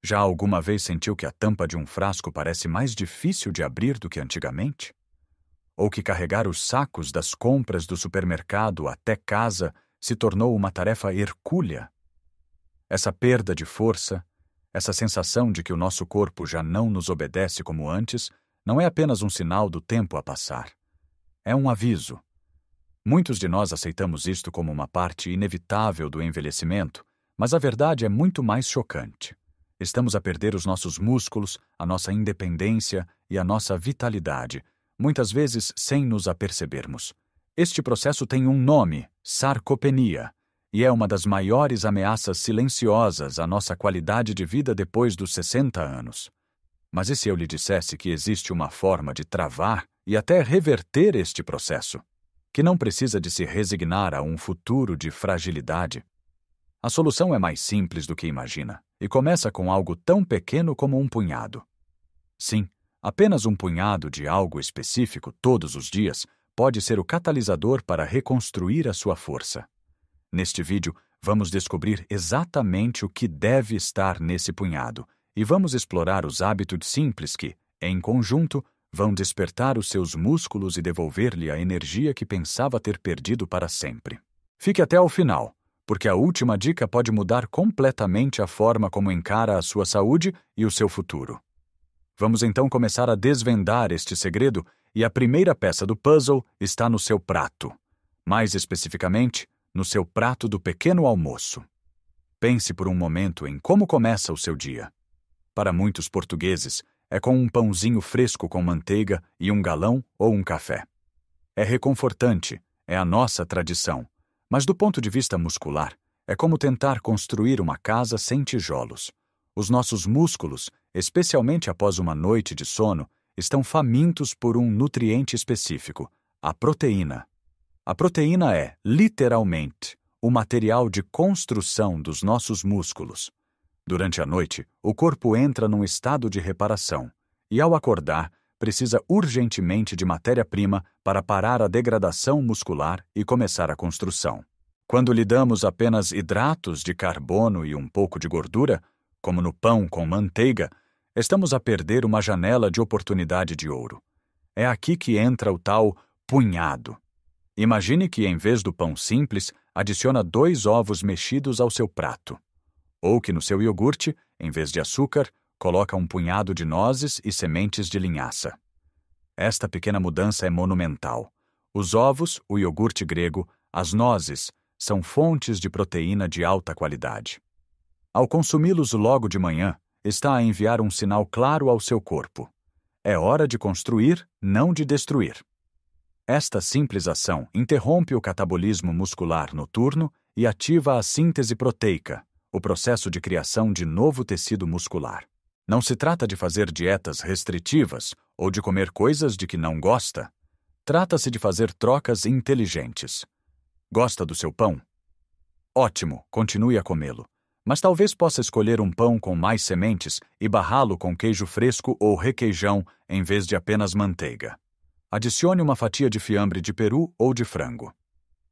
Já alguma vez sentiu que a tampa de um frasco parece mais difícil de abrir do que antigamente? Ou que carregar os sacos das compras do supermercado até casa se tornou uma tarefa hercúlea? Essa perda de força, essa sensação de que o nosso corpo já não nos obedece como antes, não é apenas um sinal do tempo a passar. É um aviso. Muitos de nós aceitamos isto como uma parte inevitável do envelhecimento, mas a verdade é muito mais chocante. Estamos a perder os nossos músculos, a nossa independência e a nossa vitalidade, muitas vezes sem nos apercebermos. Este processo tem um nome: sarcopenia, e é uma das maiores ameaças silenciosas à nossa qualidade de vida depois dos 60 anos. Mas e se eu lhe dissesse que existe uma forma de travar e até reverter este processo? Que não precisa de se resignar a um futuro de fragilidade? A solução é mais simples do que imagina, e começa com algo tão pequeno como um punhado. Sim, apenas um punhado de algo específico todos os dias pode ser o catalisador para reconstruir a sua força. Neste vídeo, vamos descobrir exatamente o que deve estar nesse punhado e vamos explorar os hábitos simples que, em conjunto, vão despertar os seus músculos e devolver-lhe a energia que pensava ter perdido para sempre. Fique até ao final, porque a última dica pode mudar completamente a forma como encara a sua saúde e o seu futuro. Vamos então começar a desvendar este segredo, e a primeira peça do puzzle está no seu prato. Mais especificamente, no seu prato do pequeno almoço. Pense por um momento em como começa o seu dia. Para muitos portugueses, é com um pãozinho fresco com manteiga e um galão ou um café. É reconfortante, é a nossa tradição, mas do ponto de vista muscular, é como tentar construir uma casa sem tijolos. Os nossos músculos, especialmente após uma noite de sono, estão famintos por um nutriente específico, a proteína. A proteína é, literalmente, o material de construção dos nossos músculos. Durante a noite, o corpo entra num estado de reparação e, ao acordar, precisa urgentemente de matéria-prima para parar a degradação muscular e começar a construção. Quando lhe damos apenas hidratos de carbono e um pouco de gordura, como no pão com manteiga, estamos a perder uma janela de oportunidade de ouro. É aqui que entra o tal punhado. Imagine que, em vez do pão simples, adiciona 2 ovos mexidos ao seu prato. Ou que no seu iogurte, em vez de açúcar, coloca um punhado de nozes e sementes de linhaça. Esta pequena mudança é monumental. Os ovos, o iogurte grego, as nozes, são fontes de proteína de alta qualidade. Ao consumi-los logo de manhã, está a enviar um sinal claro ao seu corpo. É hora de construir, não de destruir. Esta simples ação interrompe o catabolismo muscular noturno e ativa a síntese proteica, o processo de criação de novo tecido muscular. Não se trata de fazer dietas restritivas ou de comer coisas de que não gosta. Trata-se de fazer trocas inteligentes. Gosta do seu pão? Ótimo, continue a comê-lo. Mas talvez possa escolher um pão com mais sementes e barrá-lo com queijo fresco ou requeijão em vez de apenas manteiga. Adicione uma fatia de fiambre de peru ou de frango.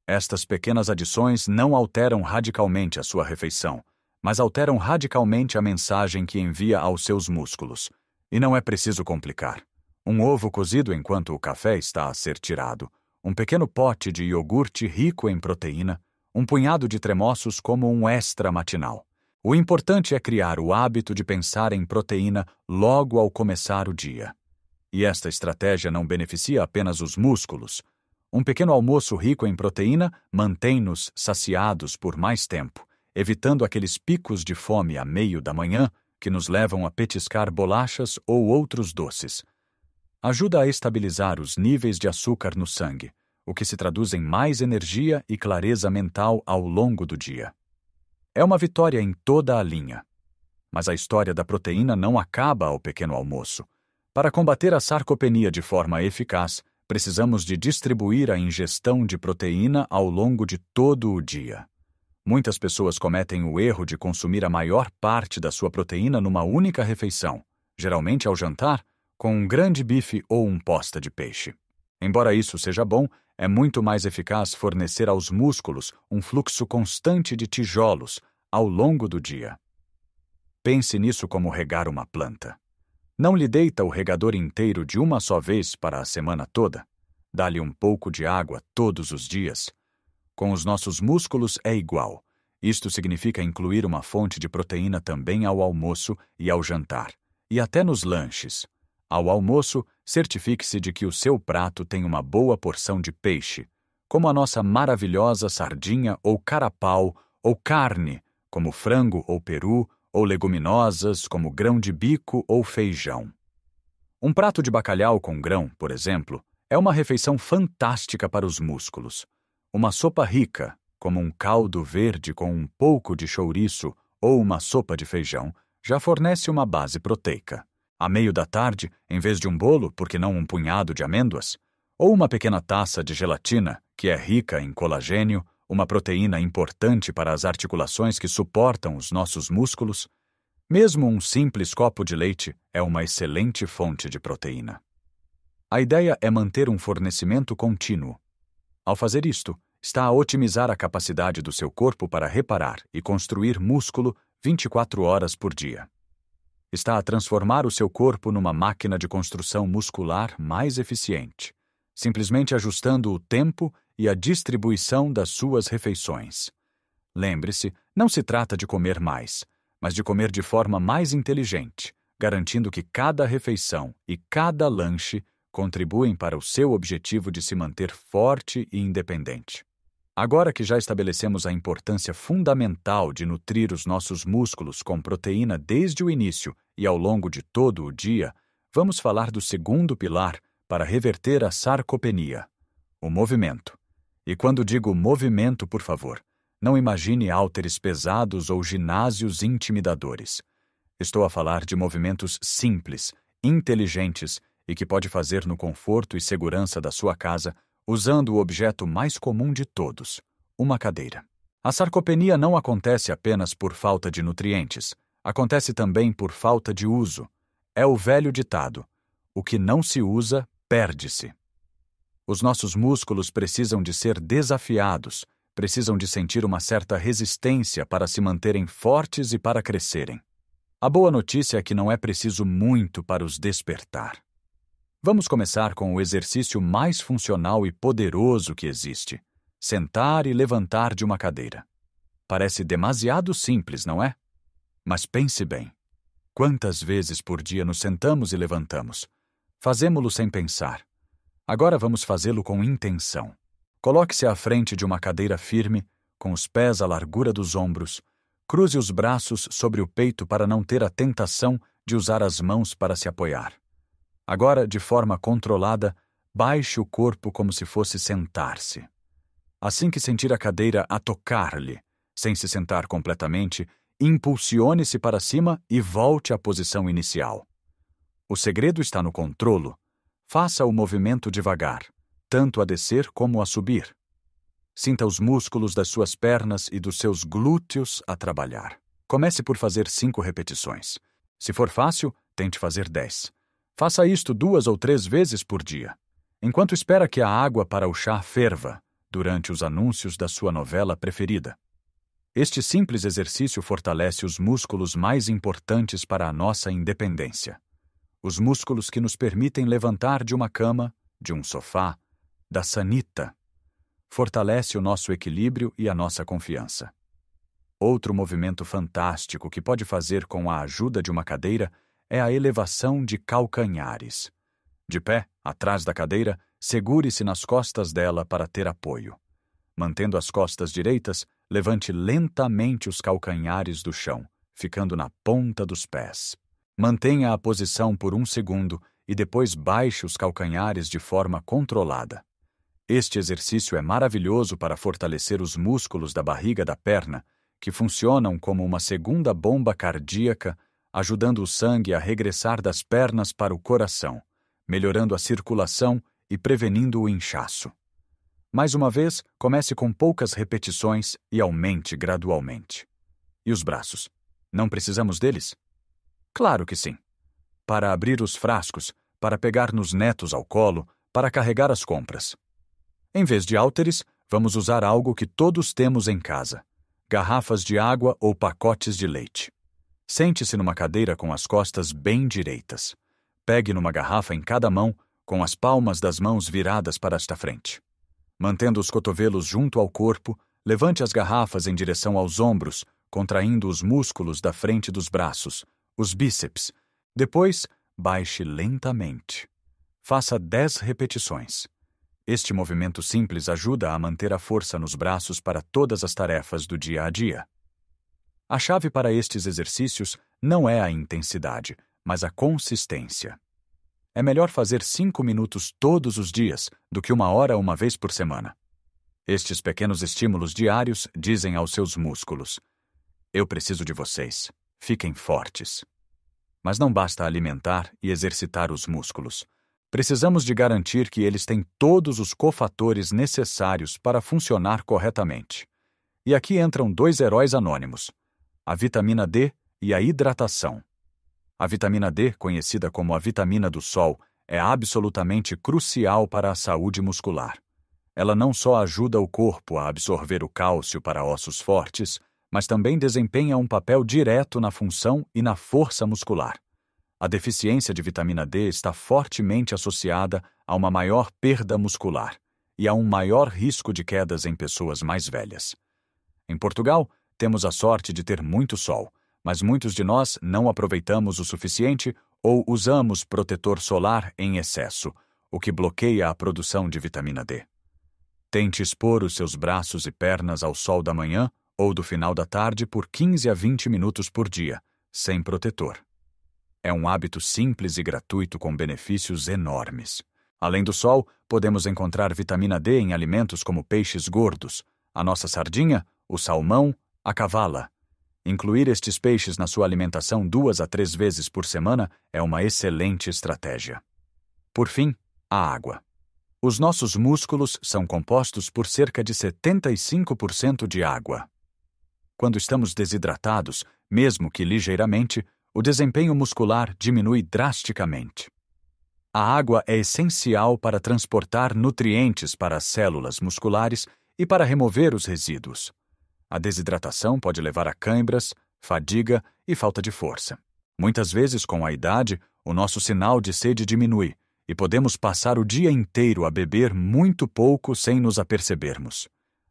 Estas pequenas adições não alteram radicalmente a sua refeição, mas alteram radicalmente a mensagem que envia aos seus músculos. E não é preciso complicar. Um ovo cozido enquanto o café está a ser tirado, um pequeno pote de iogurte rico em proteína, um punhado de tremoços como um extra matinal. O importante é criar o hábito de pensar em proteína logo ao começar o dia. E esta estratégia não beneficia apenas os músculos. Um pequeno almoço rico em proteína mantém-nos saciados por mais tempo, evitando aqueles picos de fome à meio da manhã que nos levam a petiscar bolachas ou outros doces. Ajuda a estabilizar os níveis de açúcar no sangue, o que se traduz em mais energia e clareza mental ao longo do dia. É uma vitória em toda a linha. Mas a história da proteína não acaba ao pequeno almoço. Para combater a sarcopenia de forma eficaz, precisamos de distribuir a ingestão de proteína ao longo de todo o dia. Muitas pessoas cometem o erro de consumir a maior parte da sua proteína numa única refeição, geralmente ao jantar, com um grande bife ou um posta de peixe. Embora isso seja bom, é muito mais eficaz fornecer aos músculos um fluxo constante de tijolos ao longo do dia. Pense nisso como regar uma planta. Não lhe deita o regador inteiro de uma só vez para a semana toda. Dá-lhe um pouco de água todos os dias. Com os nossos músculos é igual. Isto significa incluir uma fonte de proteína também ao almoço e ao jantar, e até nos lanches. Ao almoço, certifique-se de que o seu prato tem uma boa porção de peixe, como a nossa maravilhosa sardinha ou carapau, ou carne, como frango ou peru, ou leguminosas, como grão de bico ou feijão. Um prato de bacalhau com grão, por exemplo, é uma refeição fantástica para os músculos. Uma sopa rica, como um caldo verde com um pouco de chouriço ou uma sopa de feijão, já fornece uma base proteica. À meio da tarde, em vez de um bolo, por que não um punhado de amêndoas? Ou uma pequena taça de gelatina, que é rica em colagênio, uma proteína importante para as articulações que suportam os nossos músculos? Mesmo um simples copo de leite é uma excelente fonte de proteína. A ideia é manter um fornecimento contínuo. Ao fazer isto, está a otimizar a capacidade do seu corpo para reparar e construir músculo 24 horas por dia. Está a transformar o seu corpo numa máquina de construção muscular mais eficiente, simplesmente ajustando o tempo e a distribuição das suas refeições. Lembre-se, não se trata de comer mais, mas de comer de forma mais inteligente, garantindo que cada refeição e cada lanche contribuem para o seu objetivo de se manter forte e independente. Agora que já estabelecemos a importância fundamental de nutrir os nossos músculos com proteína desde o início e ao longo de todo o dia, vamos falar do segundo pilar para reverter a sarcopenia, o movimento. E quando digo movimento, por favor, não imagine halteres pesados ou ginásios intimidadores. Estou a falar de movimentos simples, inteligentes e que pode fazer no conforto e segurança da sua casa, usando o objeto mais comum de todos, uma cadeira. A sarcopenia não acontece apenas por falta de nutrientes, acontece também por falta de uso. É o velho ditado: o que não se usa, perde-se. Os nossos músculos precisam de ser desafiados, precisam de sentir uma certa resistência para se manterem fortes e para crescerem. A boa notícia é que não é preciso muito para os despertar. Vamos começar com o exercício mais funcional e poderoso que existe: sentar e levantar de uma cadeira. Parece demasiado simples, não é? Mas pense bem. Quantas vezes por dia nos sentamos e levantamos? Fazemo-lo sem pensar. Agora vamos fazê-lo com intenção. Coloque-se à frente de uma cadeira firme, com os pés à largura dos ombros. Cruze os braços sobre o peito para não ter a tentação de usar as mãos para se apoiar. Agora, de forma controlada, baixe o corpo como se fosse sentar-se. Assim que sentir a cadeira a tocar-lhe, sem se sentar completamente, impulsione-se para cima e volte à posição inicial. O segredo está no controlo. Faça o movimento devagar, tanto a descer como a subir. Sinta os músculos das suas pernas e dos seus glúteos a trabalhar. Comece por fazer 5 repetições. Se for fácil, tente fazer 10. Faça isto 2 ou 3 vezes por dia, enquanto espera que a água para o chá ferva, durante os anúncios da sua novela preferida. Este simples exercício fortalece os músculos mais importantes para a nossa independência. Os músculos que nos permitem levantar de uma cama, de um sofá, da sanita. Fortalece o nosso equilíbrio e a nossa confiança. Outro movimento fantástico que pode fazer com a ajuda de uma cadeira é a elevação de calcanhares. De pé, atrás da cadeira, segure-se nas costas dela para ter apoio. Mantendo as costas direitas, levante lentamente os calcanhares do chão, ficando na ponta dos pés. Mantenha a posição por 1 segundo e depois baixe os calcanhares de forma controlada. Este exercício é maravilhoso para fortalecer os músculos da barriga da perna, que funcionam como uma segunda bomba cardíaca, ajudando o sangue a regressar das pernas para o coração, melhorando a circulação e prevenindo o inchaço. Mais uma vez, comece com poucas repetições e aumente gradualmente. E os braços? Não precisamos deles? Claro que sim. Para abrir os frascos, para pegar nos netos ao colo, para carregar as compras. Em vez de halteres, vamos usar algo que todos temos em casa: garrafas de água ou pacotes de leite. Sente-se numa cadeira com as costas bem direitas. Pegue numa garrafa em cada mão, com as palmas das mãos viradas para esta frente. Mantendo os cotovelos junto ao corpo, levante as garrafas em direção aos ombros, contraindo os músculos da frente dos braços, os bíceps. Depois, baixe lentamente. Faça 10 repetições. Este movimento simples ajuda a manter a força nos braços para todas as tarefas do dia a dia. A chave para estes exercícios não é a intensidade, mas a consistência. É melhor fazer 5 minutos todos os dias do que 1 hora uma vez por semana. Estes pequenos estímulos diários dizem aos seus músculos: eu preciso de vocês, fiquem fortes. Mas não basta alimentar e exercitar os músculos. Precisamos de garantir que eles têm todos os cofatores necessários para funcionar corretamente. E aqui entram 2 heróis anônimos: a vitamina D e a hidratação. A vitamina D, conhecida como a vitamina do sol, é absolutamente crucial para a saúde muscular. Ela não só ajuda o corpo a absorver o cálcio para ossos fortes, mas também desempenha um papel direto na função e na força muscular. A deficiência de vitamina D está fortemente associada a uma maior perda muscular e a um maior risco de quedas em pessoas mais velhas. Em Portugal, temos a sorte de ter muito sol, mas muitos de nós não aproveitamos o suficiente ou usamos protetor solar em excesso, o que bloqueia a produção de vitamina D. Tente expor os seus braços e pernas ao sol da manhã ou do final da tarde por 15 a 20 minutos por dia, sem protetor. É um hábito simples e gratuito com benefícios enormes. Além do sol, podemos encontrar vitamina D em alimentos como peixes gordos, a nossa sardinha, o salmão, a cavala. Incluir estes peixes na sua alimentação 2 a 3 vezes por semana é uma excelente estratégia. Por fim, a água. Os nossos músculos são compostos por cerca de 75% de água. Quando estamos desidratados, mesmo que ligeiramente, o desempenho muscular diminui drasticamente. A água é essencial para transportar nutrientes para as células musculares e para remover os resíduos. A desidratação pode levar a cãibras, fadiga e falta de força. Muitas vezes, com a idade, o nosso sinal de sede diminui e podemos passar o dia inteiro a beber muito pouco sem nos apercebermos.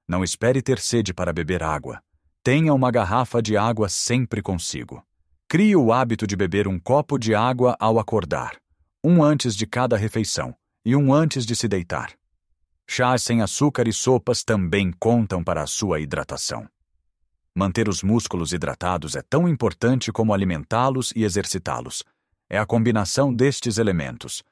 Não espere ter sede para beber água. Tenha uma garrafa de água sempre consigo. Crie o hábito de beber um copo de água ao acordar, um antes de cada refeição e um antes de se deitar. Chás sem açúcar e sopas também contam para a sua hidratação. Manter os músculos hidratados é tão importante como alimentá-los e exercitá-los. É a combinação destes elementos: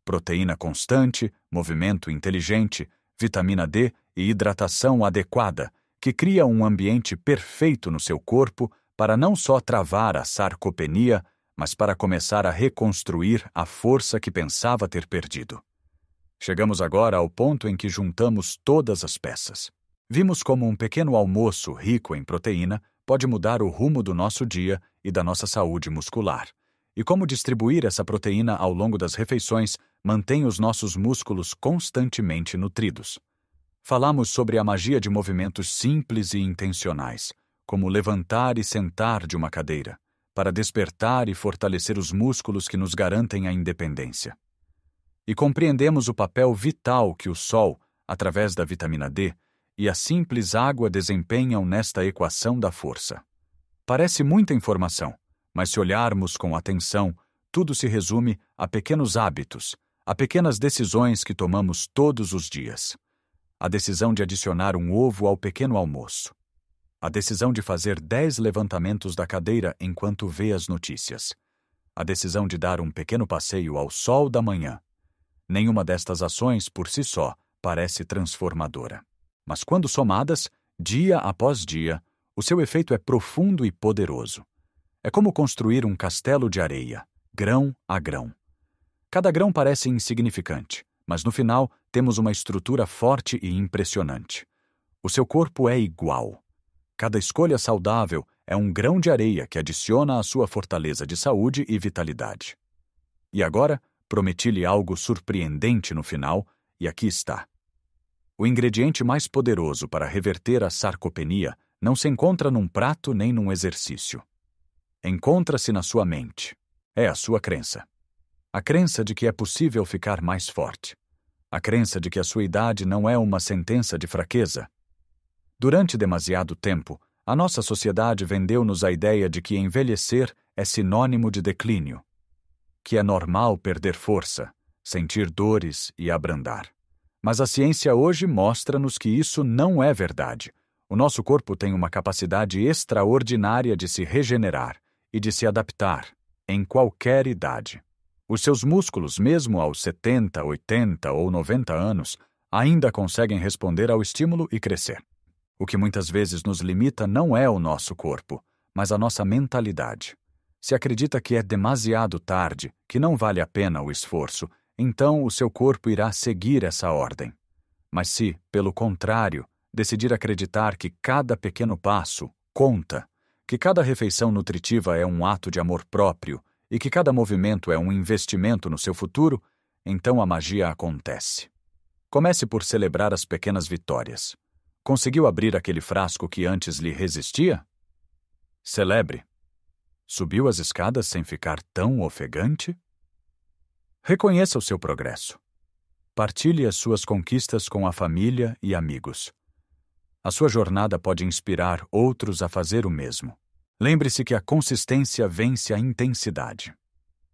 proteína constante, movimento inteligente, vitamina D e hidratação adequada, que cria um ambiente perfeito no seu corpo para não só travar a sarcopenia, mas para começar a reconstruir a força que pensava ter perdido. Chegamos agora ao ponto em que juntamos todas as peças. Vimos como um pequeno almoço rico em proteína pode mudar o rumo do nosso dia e da nossa saúde muscular, e como distribuir essa proteína ao longo das refeições mantém os nossos músculos constantemente nutridos. Falamos sobre a magia de movimentos simples e intencionais, como levantar e sentar de uma cadeira, para despertar e fortalecer os músculos que nos garantem a independência. E compreendemos o papel vital que o sol, através da vitamina D, e a simples água desempenham nesta equação da força. Parece muita informação, mas se olharmos com atenção, tudo se resume a pequenos hábitos, a pequenas decisões que tomamos todos os dias. A decisão de adicionar um ovo ao pequeno almoço. A decisão de fazer 10 levantamentos da cadeira enquanto vê as notícias. A decisão de dar um pequeno passeio ao sol da manhã. Nenhuma destas ações, por si só, parece transformadora. Mas quando somadas, dia após dia, o seu efeito é profundo e poderoso. É como construir um castelo de areia, grão a grão. Cada grão parece insignificante, mas no final temos uma estrutura forte e impressionante. O seu corpo é igual. Cada escolha saudável é um grão de areia que adiciona à sua fortaleza de saúde e vitalidade. E agora, prometi-lhe algo surpreendente no final, e aqui está. O ingrediente mais poderoso para reverter a sarcopenia não se encontra num prato nem num exercício. encontra-se na sua mente. É a sua crença. A crença de que é possível ficar mais forte. A crença de que a sua idade não é uma sentença de fraqueza. Durante demasiado tempo, a nossa sociedade vendeu-nos a ideia de que envelhecer é sinônimo de declínio, que é normal perder força, sentir dores e abrandar. Mas a ciência hoje mostra-nos que isso não é verdade. O nosso corpo tem uma capacidade extraordinária de se regenerar e de se adaptar em qualquer idade. Os seus músculos, mesmo aos 70, 80 ou 90 anos, ainda conseguem responder ao estímulo e crescer. O que muitas vezes nos limita não é o nosso corpo, mas a nossa mentalidade. Se acredita que é demasiado tarde, que não vale a pena o esforço, então o seu corpo irá seguir essa ordem. Mas se, pelo contrário, decidir acreditar que cada pequeno passo conta, que cada refeição nutritiva é um ato de amor próprio e que cada movimento é um investimento no seu futuro, então a magia acontece. Comece por celebrar as pequenas vitórias. Conseguiu abrir aquele frasco que antes lhe resistia? Celebre. Subiu as escadas sem ficar tão ofegante? Reconheça o seu progresso. Partilhe as suas conquistas com a família e amigos. A sua jornada pode inspirar outros a fazer o mesmo. Lembre-se que a consistência vence a intensidade.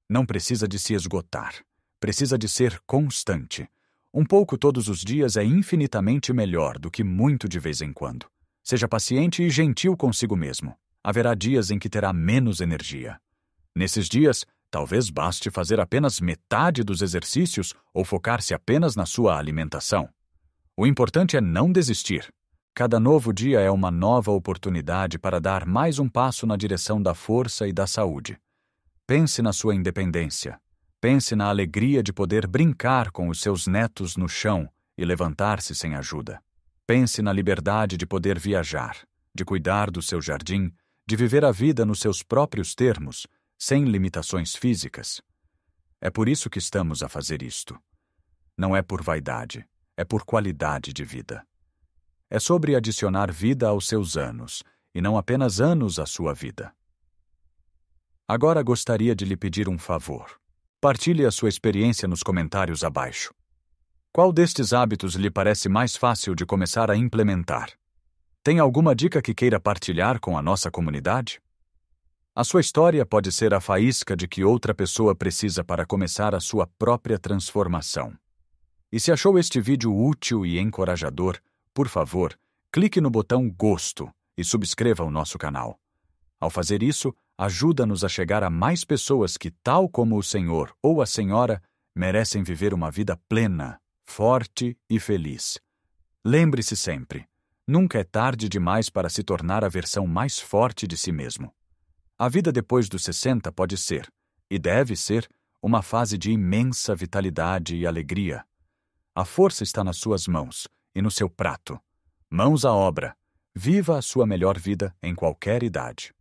Não precisa de se esgotar. Precisa de ser constante. Um pouco todos os dias é infinitamente melhor do que muito de vez em quando. Seja paciente e gentil consigo mesmo. Haverá dias em que terá menos energia. Nesses dias, talvez baste fazer apenas metade dos exercícios ou focar-se apenas na sua alimentação. O importante é não desistir. Cada novo dia é uma nova oportunidade para dar mais um passo na direção da força e da saúde. Pense na sua independência. Pense na alegria de poder brincar com os seus netos no chão e levantar-se sem ajuda. Pense na liberdade de poder viajar, de cuidar do seu jardim, de viver a vida nos seus próprios termos, sem limitações físicas. É por isso que estamos a fazer isto. Não é por vaidade, é por qualidade de vida. É sobre adicionar vida aos seus anos, e não apenas anos à sua vida. Agora gostaria de lhe pedir um favor. Partilhe a sua experiência nos comentários abaixo. Qual destes hábitos lhe parece mais fácil de começar a implementar? Tem alguma dica que queira partilhar com a nossa comunidade? A sua história pode ser a faísca de que outra pessoa precisa para começar a sua própria transformação. E se achou este vídeo útil e encorajador, por favor, clique no botão Gosto e subscreva o nosso canal. Ao fazer isso, ajuda-nos a chegar a mais pessoas que, tal como o senhor ou a senhora, merecem viver uma vida plena, forte e feliz. Lembre-se sempre, nunca é tarde demais para se tornar a versão mais forte de si mesmo. A vida depois dos 60 pode ser, e deve ser, uma fase de imensa vitalidade e alegria. A força está nas suas mãos e no seu prato. Mãos à obra. Viva a sua melhor vida em qualquer idade.